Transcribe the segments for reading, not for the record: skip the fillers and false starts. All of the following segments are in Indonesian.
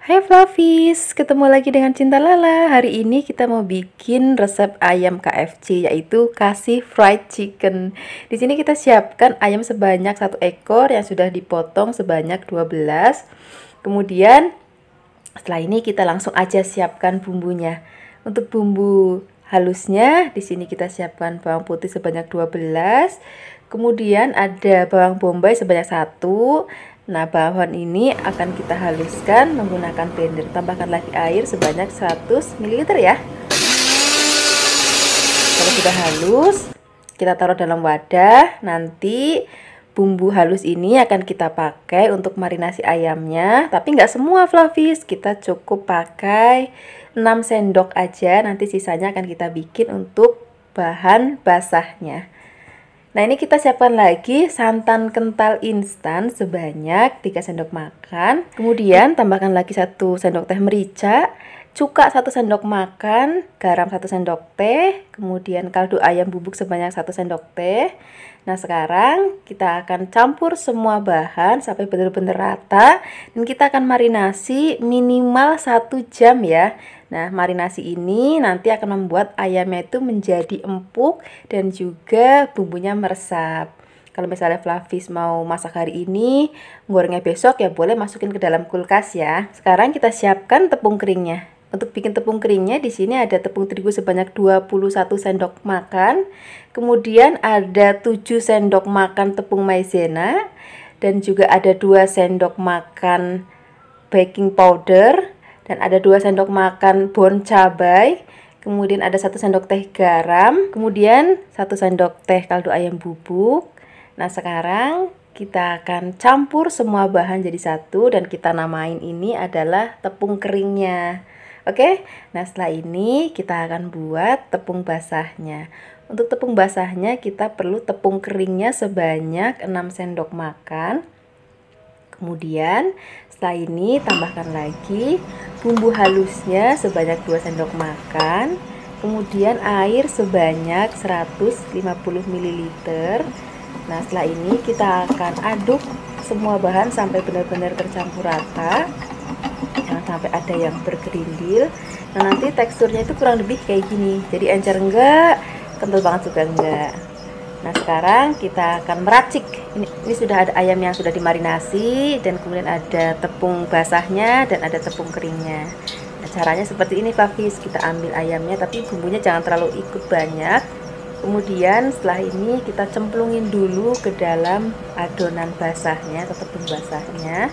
Hai Flavis, ketemu lagi dengan Cinta Lala. Hari ini kita mau bikin resep ayam KFC, yaitu kasih fried chicken. Di sini kita siapkan ayam sebanyak 1 ekor yang sudah dipotong sebanyak 12. Kemudian setelah ini kita langsung aja siapkan bumbunya. Untuk bumbu halusnya di sini kita siapkan bawang putih sebanyak 12. Kemudian ada bawang bombay sebanyak 1. Nah, bawang ini akan kita haluskan menggunakan blender. Tambahkan lagi air sebanyak 100 ml ya. Kalau sudah halus, kita taruh dalam wadah. Nanti bumbu halus ini akan kita pakai untuk marinasi ayamnya. Tapi nggak semua Flavis, kita cukup pakai 6 sendok aja. Nanti sisanya akan kita bikin untuk bahan basahnya. Nah, ini kita siapkan lagi santan kental instan sebanyak 3 sendok makan. Kemudian tambahkan lagi 1 sendok teh merica, cuka 1 sendok makan, garam 1 sendok teh, kemudian kaldu ayam bubuk sebanyak 1 sendok teh. Nah, sekarang kita akan campur semua bahan sampai benar-benar rata, dan kita akan marinasi minimal 1 jam ya. Nah, marinasi ini nanti akan membuat ayamnya itu menjadi empuk dan juga bumbunya meresap. Kalau misalnya Flavis mau masak hari ini, gorengnya besok ya boleh masukin ke dalam kulkas ya. Sekarang kita siapkan tepung keringnya. Untuk bikin tepung keringnya di sini ada tepung terigu sebanyak 21 sendok makan. Kemudian ada 7 sendok makan tepung maizena dan juga ada 2 sendok makan baking powder. Dan ada 2 sendok makan bon cabai, kemudian ada 1 sendok teh garam, kemudian 1 sendok teh kaldu ayam bubuk. Nah, sekarang kita akan campur semua bahan jadi satu dan kita namain ini adalah tepung keringnya. Oke, nah setelah ini kita akan buat tepung basahnya. Untuk tepung basahnya kita perlu tepung keringnya sebanyak 6 sendok makan. Kemudian setelah ini tambahkan lagi bumbu halusnya sebanyak 2 sendok makan. Kemudian air sebanyak 150 ml. Nah, setelah ini kita akan aduk semua bahan sampai benar-benar tercampur rata. Jangan sampai ada yang bergerindil. Nah, nanti teksturnya itu kurang lebih kayak gini. Jadi encer enggak, kental banget juga enggak. Nah, sekarang kita akan meracik. Ini sudah ada ayam yang sudah dimarinasi dan kemudian ada tepung basahnya dan ada tepung keringnya. Nah, caranya seperti ini Flavis, kita ambil ayamnya tapi bumbunya jangan terlalu ikut banyak. Kemudian setelah ini kita cemplungin dulu ke dalam adonan basahnya atau tepung basahnya.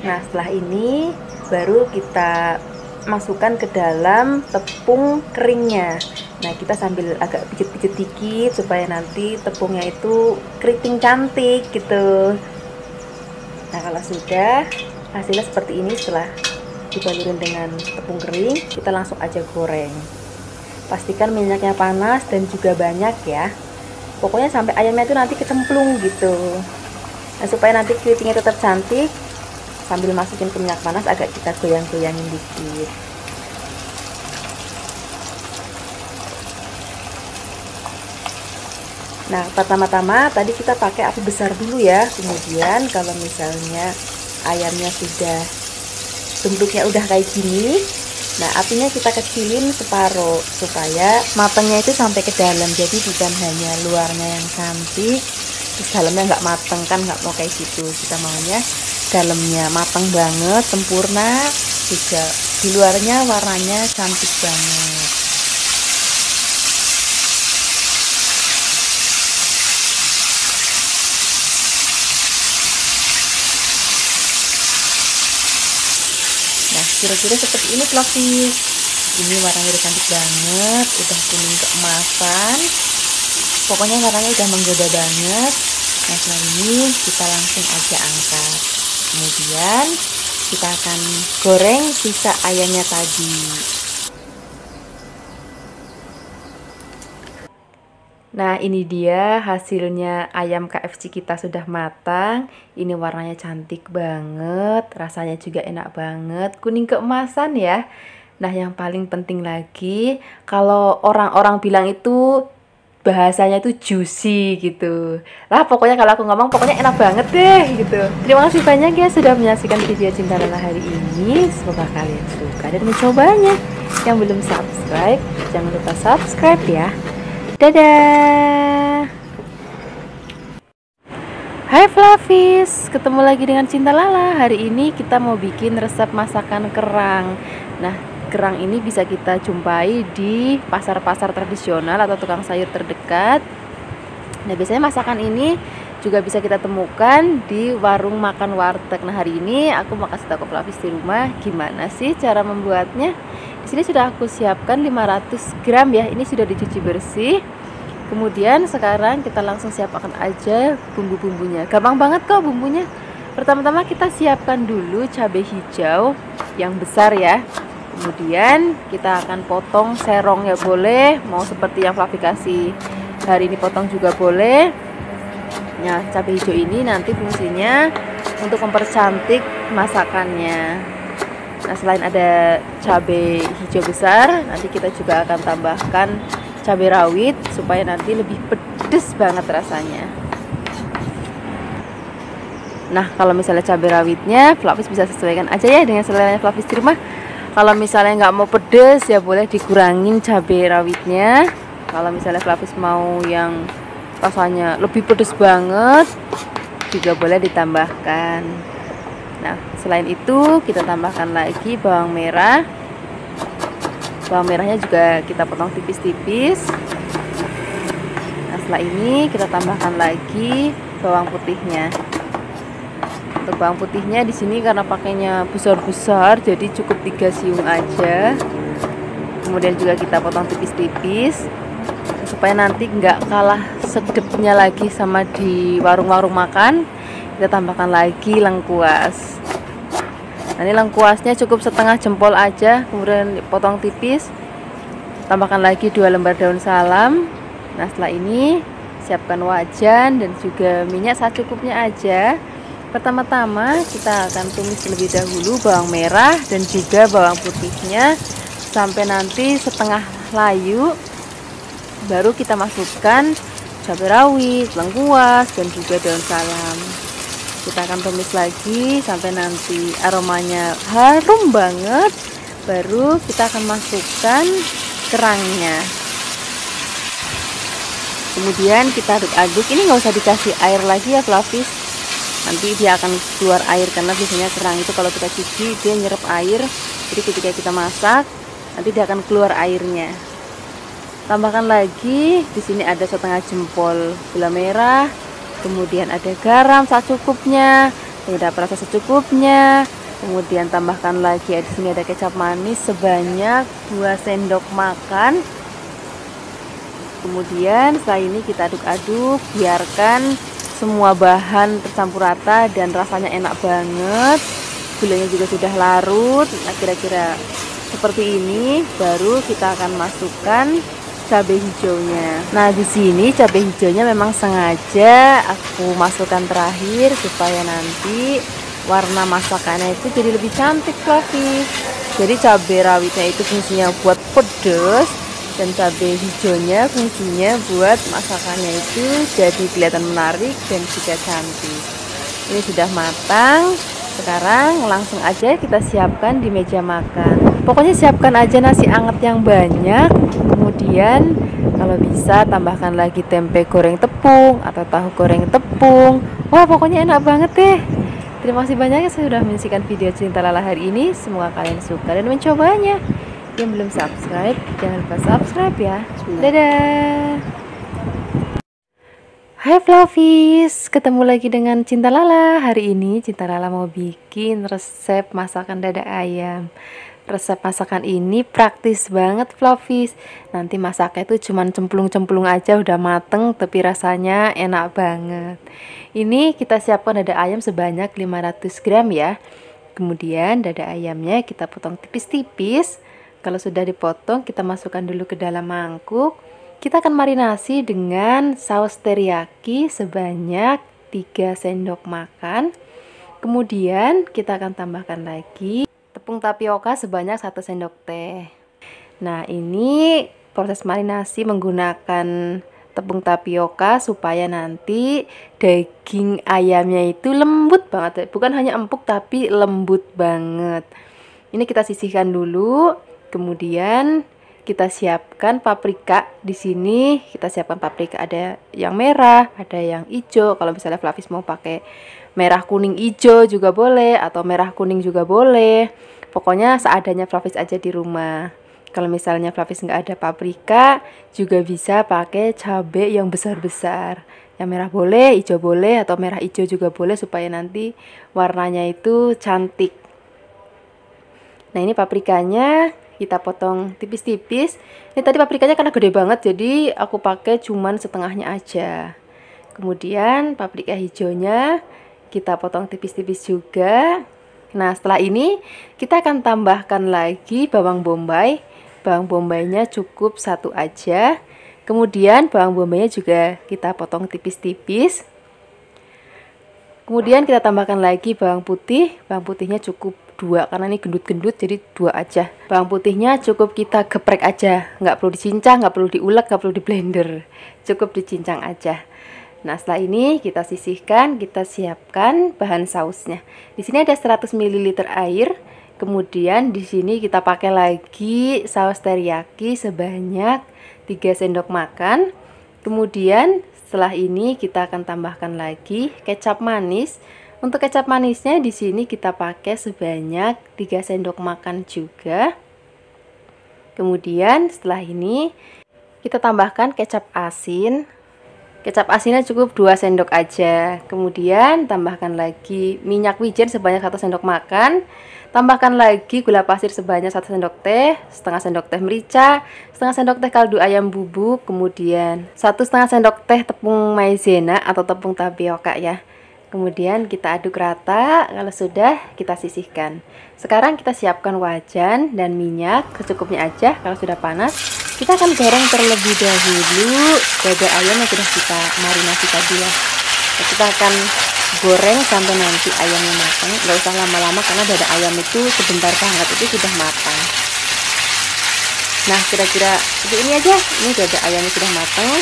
Nah, setelah ini baru kita masukkan ke dalam tepung keringnya. Nah, kita sambil agak pijit-pijit dikit supaya nanti tepungnya itu keriting cantik gitu. Nah, kalau sudah hasilnya seperti ini setelah dibalurin dengan tepung kering, kita langsung aja goreng. Pastikan minyaknya panas dan juga banyak ya. Pokoknya sampai ayamnya itu nanti kecemplung gitu. Nah, supaya nanti keritingnya tetap cantik, sambil masukin ke minyak panas agak kita goyang-goyangin dikit. Nah, pertama-tama tadi kita pakai api besar dulu ya. Kemudian kalau misalnya ayamnya sudah bentuknya udah kayak gini, nah apinya kita kecilin separuh supaya matangnya itu sampai ke dalam. Jadi bukan hanya luarnya yang cantik, terus dalamnya nggak mateng, kan nggak mau kayak gitu. Kita maunya dalamnya matang banget, sempurna, juga di luarnya warnanya cantik banget. Nah, kira-kira seperti ini Flavis. Ini warnanya udah cantik banget, udah kuning keemasan. Pokoknya warnanya udah menggoda banget. Nah, setelah ini kita langsung aja angkat. Kemudian kita akan goreng sisa ayamnya tadi. Nah, ini dia hasilnya ayam KFC kita sudah matang. Ini warnanya cantik banget, rasanya juga enak banget, kuning keemasan ya. Nah, yang paling penting lagi, kalau orang-orang bilang itu bahasanya itu juicy gitu lah. Pokoknya kalau aku ngomong pokoknya enak banget deh gitu. Terima kasih banyak ya sudah menyaksikan video Cinta Lala hari ini. Semoga kalian suka dan mencobanya. Yang belum subscribe, jangan lupa subscribe ya. Dadah. Hai Fluffies, ketemu lagi dengan Cinta Lala. Hari ini kita mau bikin resep masakan kerang. Nah, kerang ini bisa kita jumpai di pasar-pasar tradisional atau tukang sayur terdekat. Nah, biasanya masakan ini juga bisa kita temukan di warung makan warteg. Nah, hari ini aku mau kasih tahu ke Fluffies di rumah gimana sih cara membuatnya. Di sini sudah aku siapkan 500 gram ya. Ini sudah dicuci bersih. Kemudian sekarang kita langsung siapkan aja bumbu-bumbunya. Gampang banget kok bumbunya. Pertama-tama kita siapkan dulu cabai hijau yang besar ya. Kemudian kita akan potong serong ya boleh, mau seperti yang Fluffy kasih hari ini potong juga boleh. Nah, cabai hijau ini nanti fungsinya untuk mempercantik masakannya. Nah, selain ada cabai hijau besar, nanti kita juga akan tambahkan cabai rawit supaya nanti lebih pedes banget rasanya. Nah, kalau misalnya cabai rawitnya Fluffies bisa sesuaikan aja ya dengan selera Fluffies di rumah. Kalau misalnya nggak mau pedes ya boleh dikurangin cabai rawitnya. Kalau misalnya Fluffies mau yang rasanya lebih pedes banget juga boleh ditambahkan. Nah, selain itu kita tambahkan lagi bawang merah. Bawang merahnya juga kita potong tipis-tipis. Nah, setelah ini kita tambahkan lagi bawang putihnya. Untuk bawang putihnya di sini karena pakainya besar-besar, jadi cukup 3 siung aja. Kemudian juga kita potong tipis-tipis supaya nanti nggak kalah sedapnya lagi sama di warung-warung makan. Kita tambahkan lagi lengkuas. Nah, ini lengkuasnya cukup setengah jempol aja, kemudian potong tipis. Tambahkan lagi 2 lembar daun salam. Nah, setelah ini siapkan wajan dan juga minyak secukupnya aja. Pertama-tama kita akan tumis terlebih dahulu bawang merah dan juga bawang putihnya sampai nanti setengah layu. Baru kita masukkan cabai rawit, lengkuas dan juga daun salam. Kita akan tumis lagi sampai nanti aromanya harum banget. Baru kita akan masukkan kerangnya. Kemudian kita aduk-aduk. Ini nggak usah dikasih air lagi ya Fluffies. Nanti dia akan keluar air karena biasanya kerang itu kalau kita cuci dia nyerap air. Jadi ketika kita masak nanti dia akan keluar airnya. Tambahkan lagi. Di sini ada setengah jempol gula merah. Kemudian ada garam secukupnya, penyedap rasa secukupnya. Kemudian tambahkan lagi di sini ada kecap manis sebanyak 2 sendok makan. Kemudian setelah ini kita aduk-aduk, biarkan semua bahan tercampur rata dan rasanya enak banget. Gulanya juga sudah larut. Nah, kira-kira seperti ini baru kita akan masukkan cabai hijaunya. Nah, di sini cabai hijaunya memang sengaja aku masukkan terakhir supaya nanti warna masakannya itu jadi lebih cantik Fluffy. Jadi cabai rawitnya itu fungsinya buat pedas dan cabai hijaunya fungsinya buat masakannya itu jadi kelihatan menarik dan juga cantik. Ini sudah matang. Sekarang langsung aja kita siapkan di meja makan. Pokoknya siapkan aja nasi anget yang banyak. Kemudian kalau bisa tambahkan lagi tempe goreng tepung atau tahu goreng tepung. Wah, pokoknya enak banget deh. Terima kasih banyak ya sudah menyaksikan video Cinta Lala hari ini. Semoga kalian suka dan mencobanya. Yang belum subscribe, jangan lupa subscribe ya. Dadah. Hai Fluffies, ketemu lagi dengan Cinta Lala. Hari ini Cinta Lala mau bikin resep masakan dada ayam. Resep masakan ini praktis banget Fluffies. Nanti masaknya itu cuman cemplung-cemplung aja udah mateng, tapi rasanya enak banget. Ini kita siapkan dada ayam sebanyak 500 gram ya. Kemudian dada ayamnya kita potong tipis-tipis. Kalau sudah dipotong, kita masukkan dulu ke dalam mangkuk. Kita akan marinasi dengan saus teriyaki sebanyak 3 sendok makan. Kemudian kita akan tambahkan lagi tepung tapioka sebanyak 1 sendok teh. Nah, ini proses marinasi menggunakan tepung tapioka supaya nanti daging ayamnya itu lembut banget. Bukan hanya empuk tapi lembut banget. Ini kita sisihkan dulu. Kemudian kita siapkan paprika. Di sini kita siapkan paprika, ada yang merah, ada yang hijau. Kalau misalnya Flavis mau pakai merah kuning hijau juga boleh, atau merah kuning juga boleh. Pokoknya seadanya Flavis aja di rumah. Kalau misalnya Flavis nggak ada paprika, juga bisa pakai cabai yang besar-besar. Yang merah boleh, hijau boleh, atau merah hijau juga boleh supaya nanti warnanya itu cantik. Nah, ini paprikanya kita potong tipis-tipis. Ini tadi paprikanya karena gede banget, jadi aku pakai cuman setengahnya aja. Kemudian paprika hijaunya kita potong tipis-tipis juga. Nah, setelah ini kita akan tambahkan lagi bawang bombay. Bawang bombaynya cukup satu aja. Kemudian bawang bombaynya juga kita potong tipis-tipis. Kemudian kita tambahkan lagi bawang putih. Bawang putihnya cukup 2 karena ini gendut-gendut, jadi 2 aja. Bawang putihnya cukup kita geprek aja, nggak perlu dicincang, nggak perlu diulek, nggak perlu di blender, cukup dicincang aja. Nah, setelah ini kita sisihkan, kita siapkan bahan sausnya. Di sini ada 100 ml air. Kemudian di sini kita pakai lagi saus teriyaki sebanyak 3 sendok makan. Kemudian setelah ini kita akan tambahkan lagi kecap manis. Untuk kecap manisnya di sini kita pakai sebanyak 3 sendok makan juga. Kemudian setelah ini kita tambahkan kecap asin. Kecap asinnya cukup 2 sendok aja. Kemudian tambahkan lagi minyak wijen sebanyak 1 sendok makan. Tambahkan lagi gula pasir sebanyak 1 sendok teh, setengah sendok teh merica, setengah sendok teh kaldu ayam bubuk, kemudian 1,5 sendok teh tepung maizena atau tepung tapioka ya. Kemudian kita aduk rata. Kalau sudah, kita sisihkan. Sekarang kita siapkan wajan dan minyak secukupnya aja. Kalau sudah panas, kita akan goreng terlebih dahulu dada ayam yang sudah kita marinasi tadi ya. Kita akan goreng sampai nanti ayamnya matang. Nggak usah lama-lama karena dada ayam itu sebentar banget itu sudah matang. Nah, kira-kira seperti ini aja. Ini dada ayamnya sudah matang.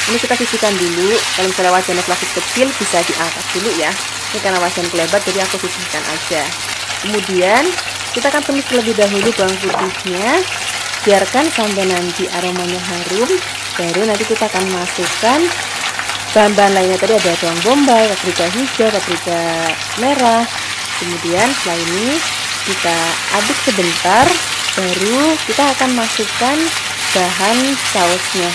Ini kita sisihkan dulu. Kalau misalnya wajannya Flavis kecil bisa diangkat dulu ya. Ini karena wajan lebar jadi aku sisihkan aja. Kemudian kita akan tumis terlebih dahulu bawang putihnya. Biarkan sampai nanti aromanya harum. Baru nanti kita akan masukkan bahan-bahan lainnya. Tadi ada bawang bombay, paprika hijau, paprika merah. Kemudian setelah ini kita aduk sebentar. Baru kita akan masukkan bahan sausnya.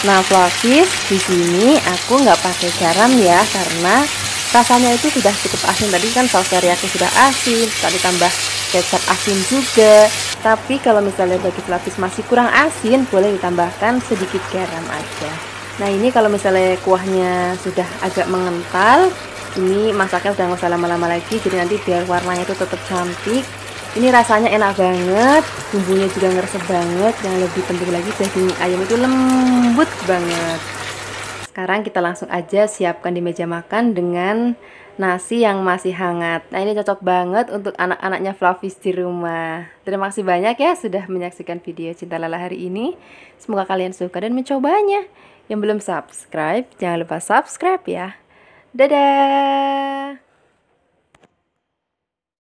Nah, Flavis di sini aku nggak pakai garam ya, karena rasanya itu sudah cukup asin. Tadi kan saus teriyaki sudah asin, tadi tambah kecap asin juga. Tapi kalau misalnya bagi Flavis masih kurang asin, boleh ditambahkan sedikit garam aja. Nah, ini kalau misalnya kuahnya sudah agak mengental, ini masaknya udah nggak usah lama-lama lagi. Jadi nanti biar warnanya itu tetap cantik. Ini rasanya enak banget, bumbunya juga ngeresep banget. Yang lebih penting lagi daging ayam itu lembut banget. Sekarang kita langsung aja siapkan di meja makan dengan nasi yang masih hangat. Nah, ini cocok banget untuk anak-anaknya Flavis di rumah. Terima kasih banyak ya sudah menyaksikan video Cinta Lala hari ini. Semoga kalian suka dan mencobanya. Yang belum subscribe, jangan lupa subscribe ya. Dadah!